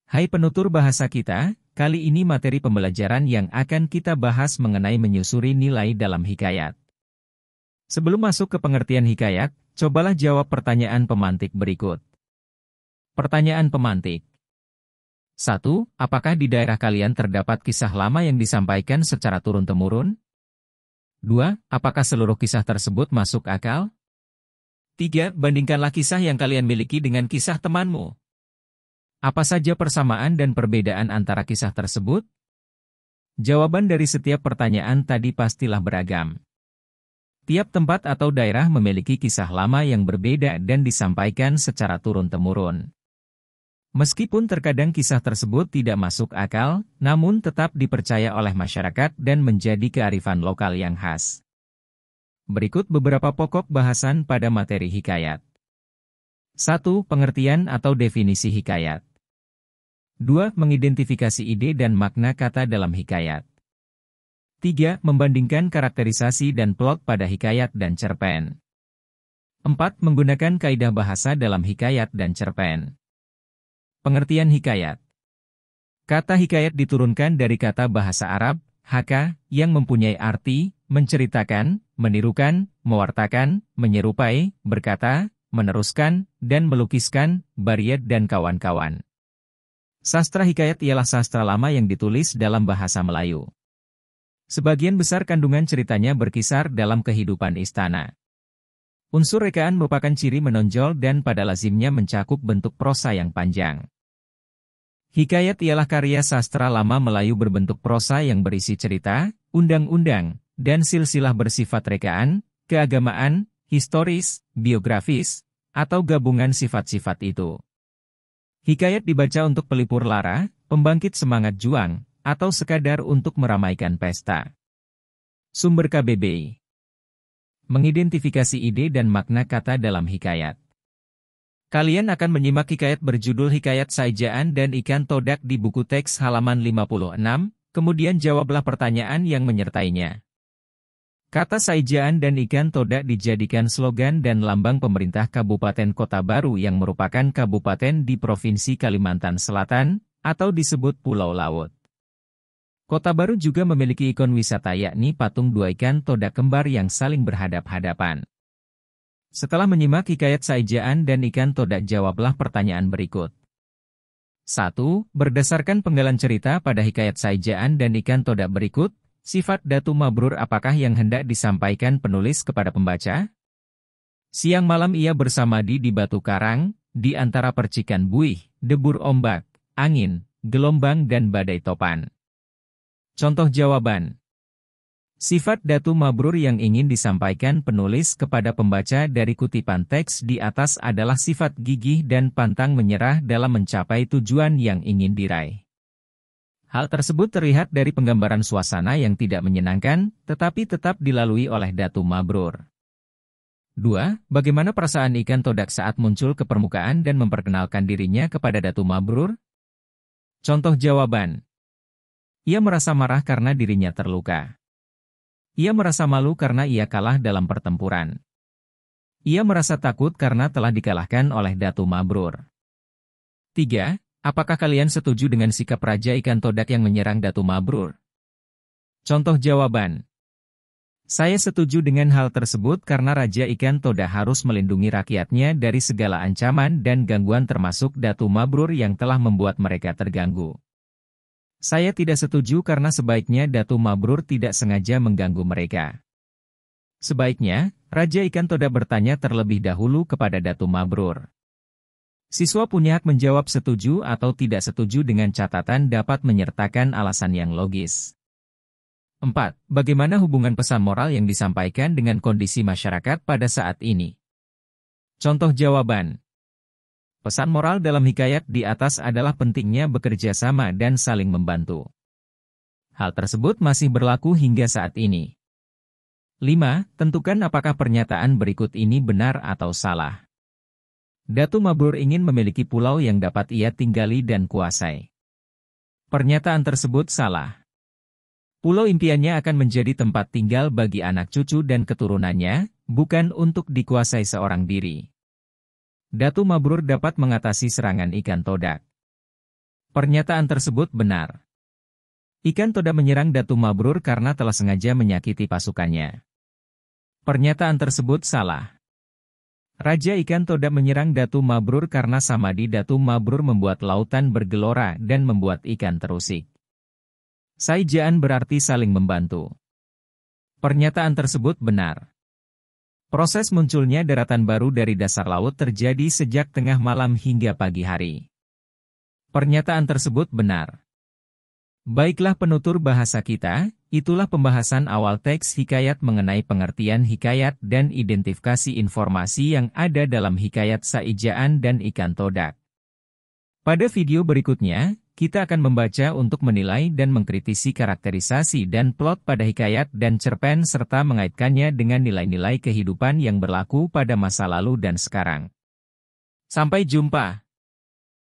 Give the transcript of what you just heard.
Hai penutur bahasa kita, kali ini materi pembelajaran yang akan kita bahas mengenai menyusuri nilai dalam hikayat. Sebelum masuk ke pengertian hikayat, cobalah jawab pertanyaan pemantik berikut. Pertanyaan pemantik. 1. Apakah di daerah kalian terdapat kisah lama yang disampaikan secara turun-temurun? 2. Apakah seluruh kisah tersebut masuk akal? 3. Bandingkanlah kisah yang kalian miliki dengan kisah temanmu. Apa saja persamaan dan perbedaan antara kisah tersebut? Jawaban dari setiap pertanyaan tadi pastilah beragam. Tiap tempat atau daerah memiliki kisah lama yang berbeda dan disampaikan secara turun-temurun. Meskipun terkadang kisah tersebut tidak masuk akal, namun tetap dipercaya oleh masyarakat dan menjadi kearifan lokal yang khas. Berikut beberapa pokok bahasan pada materi hikayat. 1. Pengertian atau definisi hikayat. 2. Mengidentifikasi ide dan makna kata dalam hikayat. 3. Membandingkan karakterisasi dan plot pada hikayat dan cerpen. 4. Menggunakan kaidah bahasa dalam hikayat dan cerpen. Pengertian hikayat. Kata hikayat diturunkan dari kata bahasa Arab, haka, yang mempunyai arti, menceritakan, menirukan, mewartakan, menyerupai, berkata, meneruskan, dan melukiskan, Bariyat dan kawan-kawan. Sastra hikayat ialah sastra lama yang ditulis dalam bahasa Melayu. Sebagian besar kandungan ceritanya berkisar dalam kehidupan istana. Unsur rekaan merupakan ciri menonjol dan pada lazimnya mencakup bentuk prosa yang panjang. Hikayat ialah karya sastra lama Melayu berbentuk prosa yang berisi cerita, undang-undang, dan silsilah bersifat rekaan, keagamaan, historis, biografis, atau gabungan sifat-sifat itu. Hikayat dibaca untuk pelipur lara, pembangkit semangat juang, atau sekadar untuk meramaikan pesta. Sumber KBBI. Mengidentifikasi ide dan makna kata dalam hikayat. Kalian akan menyimak hikayat berjudul Hikayat Saijaan dan Ikan Todak di buku teks halaman 56, kemudian jawablah pertanyaan yang menyertainya. Kata Saijaan dan Ikan Todak dijadikan slogan dan lambang pemerintah Kabupaten Kota Baru yang merupakan kabupaten di Provinsi Kalimantan Selatan, atau disebut Pulau Laut. Kota Baru juga memiliki ikon wisata yakni patung dua ikan todak kembar yang saling berhadap-hadapan. Setelah menyimak hikayat Saijaan dan Ikan Todak, jawablah pertanyaan berikut. 1. Berdasarkan penggalan cerita pada hikayat Saijaan dan Ikan Todak berikut, sifat Datu Mabrur apakah yang hendak disampaikan penulis kepada pembaca? Siang malam ia bersamadi di batu karang, di antara percikan buih, debur ombak, angin, gelombang dan badai topan. Contoh jawaban. Sifat Datu Mabrur yang ingin disampaikan penulis kepada pembaca dari kutipan teks di atas adalah sifat gigih dan pantang menyerah dalam mencapai tujuan yang ingin diraih. Hal tersebut terlihat dari penggambaran suasana yang tidak menyenangkan, tetapi tetap dilalui oleh Datu Mabrur. 2. Bagaimana perasaan Ikan Todak saat muncul ke permukaan dan memperkenalkan dirinya kepada Datu Mabrur? Contoh jawaban. Ia merasa marah karena dirinya terluka. Ia merasa malu karena ia kalah dalam pertempuran. Ia merasa takut karena telah dikalahkan oleh Datu Mabrur. 3. Apakah kalian setuju dengan sikap Raja Ikan Todak yang menyerang Datu Mabrur? Contoh jawaban. Saya setuju dengan hal tersebut karena Raja Ikan Todak harus melindungi rakyatnya dari segala ancaman dan gangguan termasuk Datu Mabrur yang telah membuat mereka terganggu. Saya tidak setuju karena sebaiknya Datu Mabrur tidak sengaja mengganggu mereka. Sebaiknya, Raja Ikan Todak bertanya terlebih dahulu kepada Datu Mabrur. Siswa punya hak menjawab setuju atau tidak setuju dengan catatan dapat menyertakan alasan yang logis. 4. Bagaimana hubungan pesan moral yang disampaikan dengan kondisi masyarakat pada saat ini? Contoh jawaban. Pesan moral dalam hikayat di atas adalah pentingnya bekerja sama dan saling membantu. Hal tersebut masih berlaku hingga saat ini. 5. Tentukan apakah pernyataan berikut ini benar atau salah. Datu Mabrur ingin memiliki pulau yang dapat ia tinggali dan kuasai. Pernyataan tersebut salah. Pulau impiannya akan menjadi tempat tinggal bagi anak cucu dan keturunannya, bukan untuk dikuasai seorang diri. Datu Mabrur dapat mengatasi serangan ikan todak. Pernyataan tersebut benar. Ikan todak menyerang Datu Mabrur karena telah sengaja menyakiti pasukannya. Pernyataan tersebut salah. Raja ikan todak menyerang Datu Mabrur karena Samadi Datu Mabrur membuat lautan bergelora dan membuat ikan terusik. Saijaan berarti saling membantu. Pernyataan tersebut benar. Proses munculnya daratan baru dari dasar laut terjadi sejak tengah malam hingga pagi hari. Pernyataan tersebut benar. Baiklah penutur bahasa kita, itulah pembahasan awal teks hikayat mengenai pengertian hikayat dan identifikasi informasi yang ada dalam hikayat Saijaan dan Ikan Todak. Pada video berikutnya, kita akan membaca untuk menilai dan mengkritisi karakterisasi dan plot pada hikayat dan cerpen serta mengaitkannya dengan nilai-nilai kehidupan yang berlaku pada masa lalu dan sekarang. Sampai jumpa.